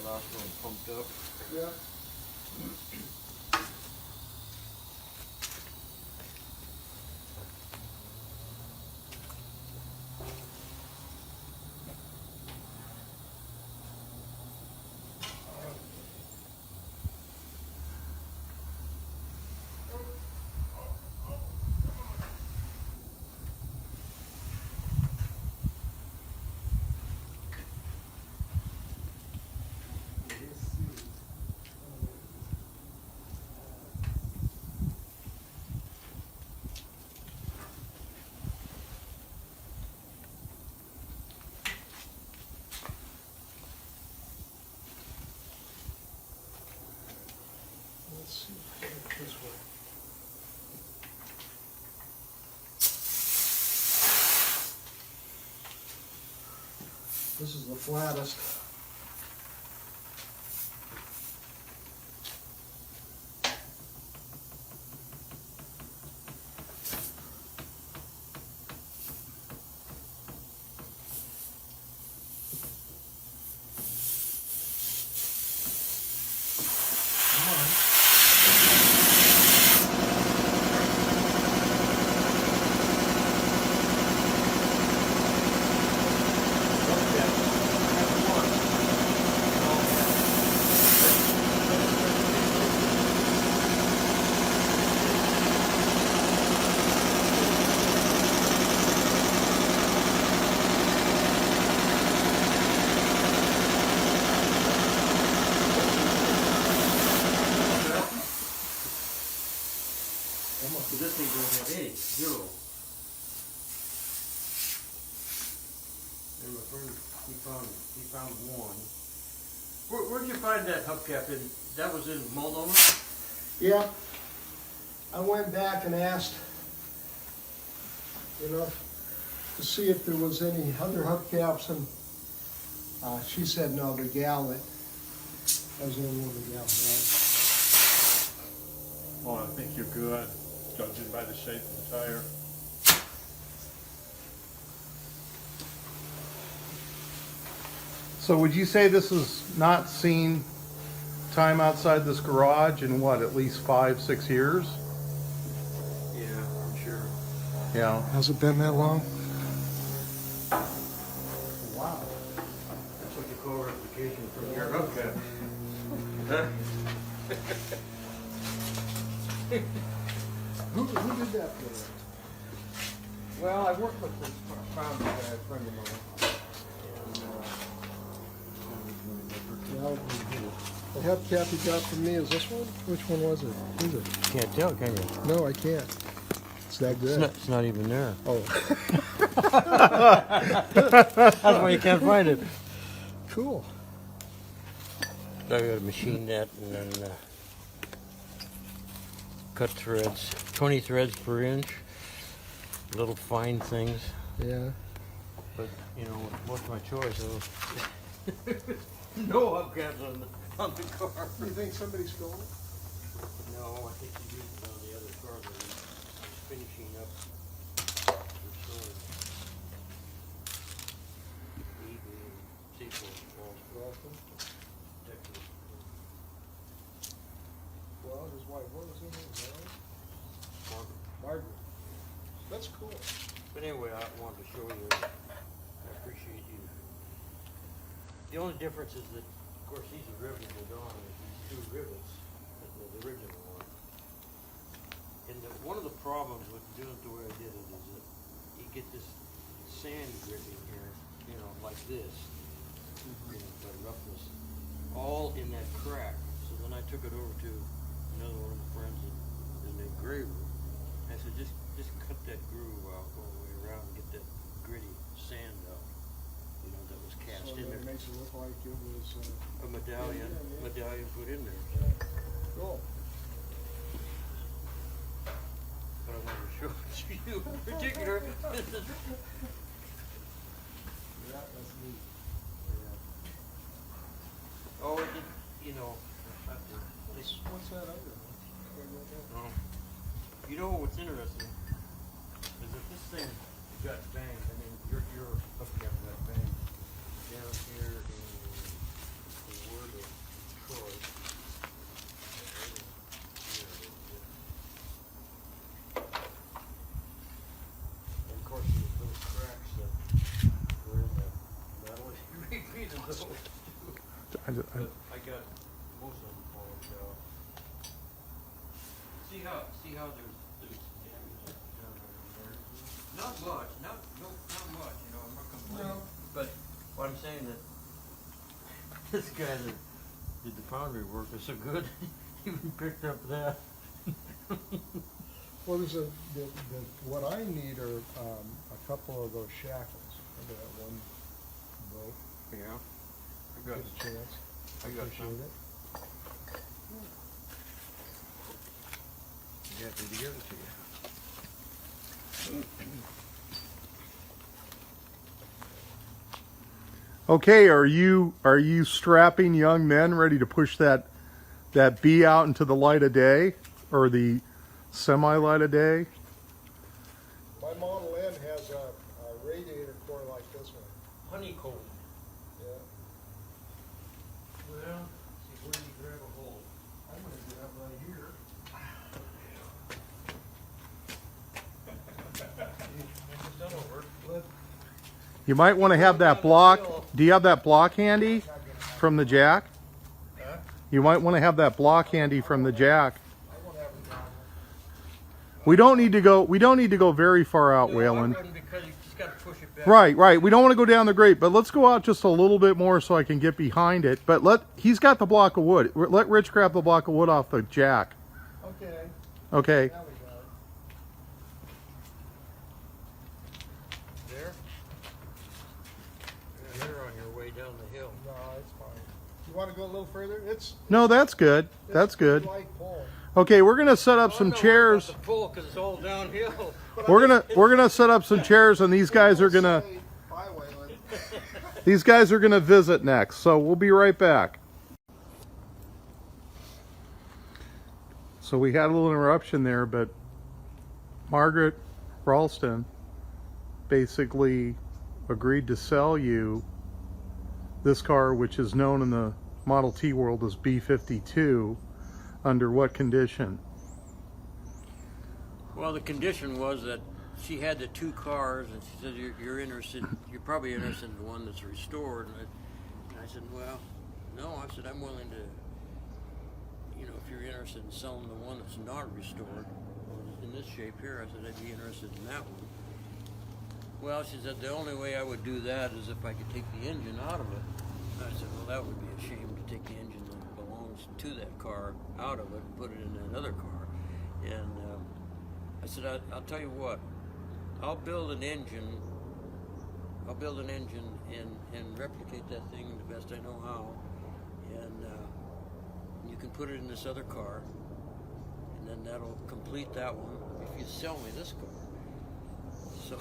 last one pumped up. Yeah. Let's see, this way. This is the flattest. Come on. So this thing don't have any, zero. And my friend, he found one. Where'd you find that hubcap in? That was in Multnomah? Yeah, I went back and asked, you know, to see if there was any other hubcaps, and she said no, the gal that was the only one the gal had. Oh, I think you're good, judging by the shape of the tire. So would you say this is not seen time outside this garage in what, at least 5-6 years? Yeah, I'm sure. Yeah. Has it been that long? Wow. That's what you call replication from your hubcap. Huh? Who did that for you? Well, I worked with this found friend of mine. Well, the hubcap you got from me is this one? Which one was it? Who's it? Can't tell, can you? No, I can't. It's that good. It's not even there. Oh, That's why you can't find it. cool. I gotta machine that and then cut threads. 20 threads per inch. Little fine things. Yeah. But, you know, what's my choice? No hubcaps on the car. Do you think somebody stole it? No, I think he used it on the other car that he was finishing up restoring. eBay and Seaforth Falls. Texas. Well, his wife, what was her name? Mary? Margaret. Margaret. That's cool. But anyway, I wanted to show you. I appreciate you. The only difference is that, of course, these are rivetable on these two rivets, the original one. And one of the problems with doing it the way I did it is that you get this sand grit in here, you know, like this, you know, by roughness, all in that crack. So then I took it over to another one of my friends in the engraver. I said, just cut that groove out all the way around and get that gritty sand out, you know, that was cast So in that there. makes it look like it was, A medallion put in there. cool. But I wanted to show it to you in particular. Yeah, that's neat. Oh, you know, What's that under? you know what's interesting is if this thing got banged, I mean, your hubcap got banged down here in the word of afraid of those. But I got most of them polished out. See how there's damage down there. Not much, not much, you know, I'm not complaining. No. But what I'm saying that this guy that did the foundry work was so good, he even picked up that. Well, what I need are a couple of those shackles. Remember that one boat? Yeah. I Get got, a chance. I got Appreciate some. it. Happy to give it to you. Okay, are you strapping young men ready to push that bee out into the light of day, or the semi-light of day? My Model N has a radiator core like this one. Honeycomb. Yeah. Well, see, where do you grab a hold? I'm gonna grab right here. That'll work. You might want to have that block. Do you have that block handy from the jack? Huh? You might want to have that block handy from the jack. I won't have it down. We don't need to go very far out, No, I Waylon. wouldn't, because you just gotta push it back. Right. We don't want to go down the grate, but let's go out just a little bit more so I can get behind it. But he's got the block of wood. Let Rich grab the block of wood off the jack. Okay. Okay. Now we got it. There? Yeah, you're on your way down the hill. No, it's fine. You want to go a little further? No, that's good. It's That's good. light pole. Okay, we're gonna set up some chairs. The pull, because it's all downhill. We're gonna set up some chairs, and these guys are gonna Bye, Waylon. visit next. So we'll be right back. So we had a little interruption there, but Margaret Ralston basically agreed to sell you this car, which is known in the Model T world as B52. Under what condition? Well, the condition was that she had the two cars, and she said, you're interested, you're probably interested in the one that's restored. And I said, well, no. I said, I'm willing to, you know, if you're interested in selling the one that's not restored, in this shape here, I said, I'd be interested in that one. Well, she said, the only way I would do that is if I could take the engine out of it. And I said, well, that would be a shame to take the engine that belongs to that car out of it and put it in another car. And I said, I'll tell you what, I'll build an engine and replicate that thing the best I know how, and you can put it in this other car, and then that'll complete that one if you sell me this car. So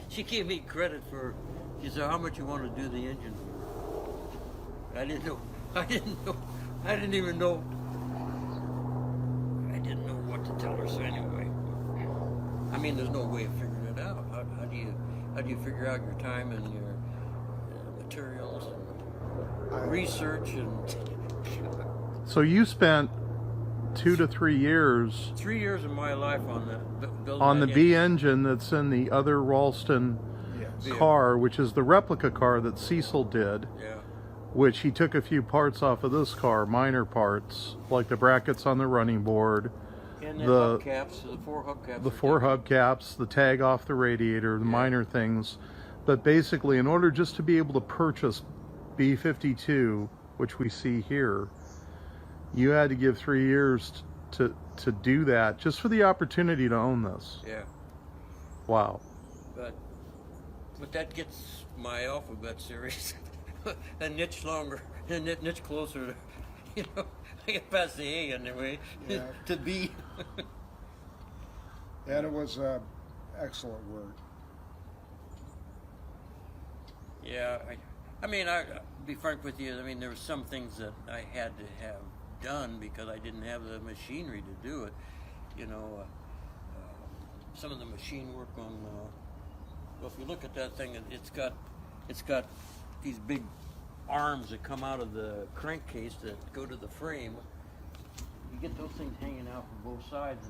she gave me credit for, she said, how much you want to do the engine for? I didn't even know what to tell her. So anyway, I mean, there's no way of figuring it out. How do you figure out your time and your materials and research and So you spent 2 to 3 years 3 years of my life on that building on the that B engine that's in the other Ralston Yes. car, which is the replica car that Cecil did, Yeah. which he took a few parts off of this car, minor parts, like the brackets on the running board, And the hubcaps, the four hubcaps. the 4 hubcaps, the tag off the radiator, the minor things. But basically, in order just to be able to purchase B52, which we see here, you had to give 3 years to do that, just for the opportunity to own this. Yeah. Wow. But that gets my alphabet series a niche longer, a niche closer to, you know, I get past the A anyway, Yeah. to B. And it was excellent work. Yeah, I mean, I'll be frank with you, I mean, there were some things that I had to have done because I didn't have the machinery to do it. You know, some of the machine work on, well, if you look at that thing, it's got these big arms that come out of the crankcase that go to the frame. You get those things hanging out from both sides,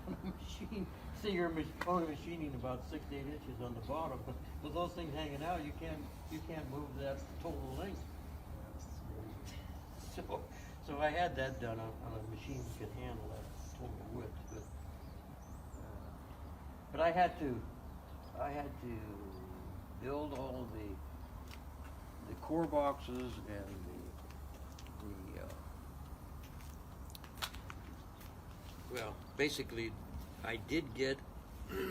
and the machine See, you're only machining about 6 to 8 inches on the bottom, but with those things hanging out, you can't move that total length. So I had that done on a machine that could handle that total width, but I had to build all of the core boxes and well, basically, I did get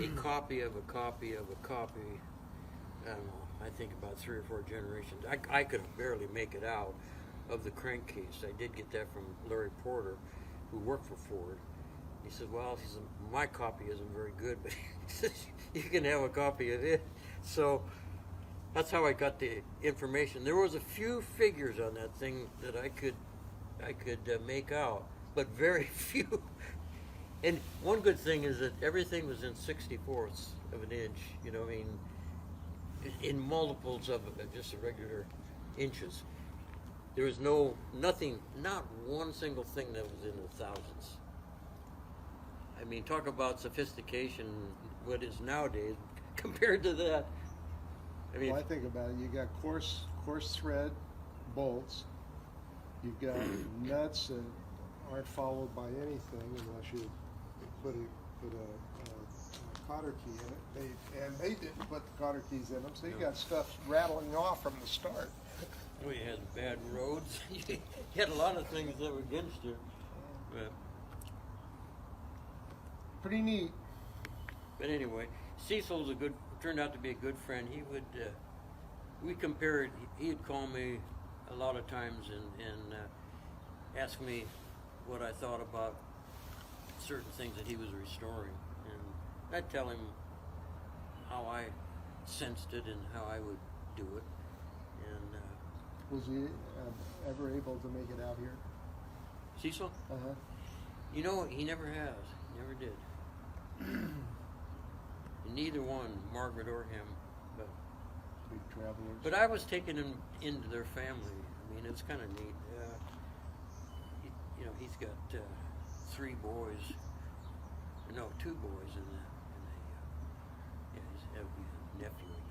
a copy of a copy of a copy. I don't know. I think about 3 or 4 generations. I could barely make it out of the crankcase. I did get that from Larry Porter, who worked for Ford. He said, "Well, he said, my copy isn't very good, but he says, you can have a copy of it." So that's how I got the information. There was a few figures on that thing that I could make out, but very few. And one good thing is that everything was in 64ths of an inch. You know, I mean, in multiples of just a regular inches. There was nothing, not one single thing that was in the thousands. I mean, talk about sophistication, what is nowadays, compared to that. I mean, Well, I think about it, you got coarse thread bolts, you've got nuts that aren't followed by anything unless you put a cotter key in it. They didn't put the cotter keys in them, so you got stuff rattling off from the start. well, you had bad roads. You had a lot of things that were against you. But Pretty neat. anyway, Cecil was turned out to be a good friend. He would, we compared, he'd call me a lot of times and ask me what I thought about certain things that he was restoring. And I'd tell him how I sensed it and how I would do it. And Was he ever able to make it out here? Cecil, Uh-huh. you know, he never has. He never did. Neither one, Margaret or him. Big travelers. But I was taking him into their family. I mean, it's kind of neat. He's got 3 boys. No, 2 boys in the yeah, he's a nephew, I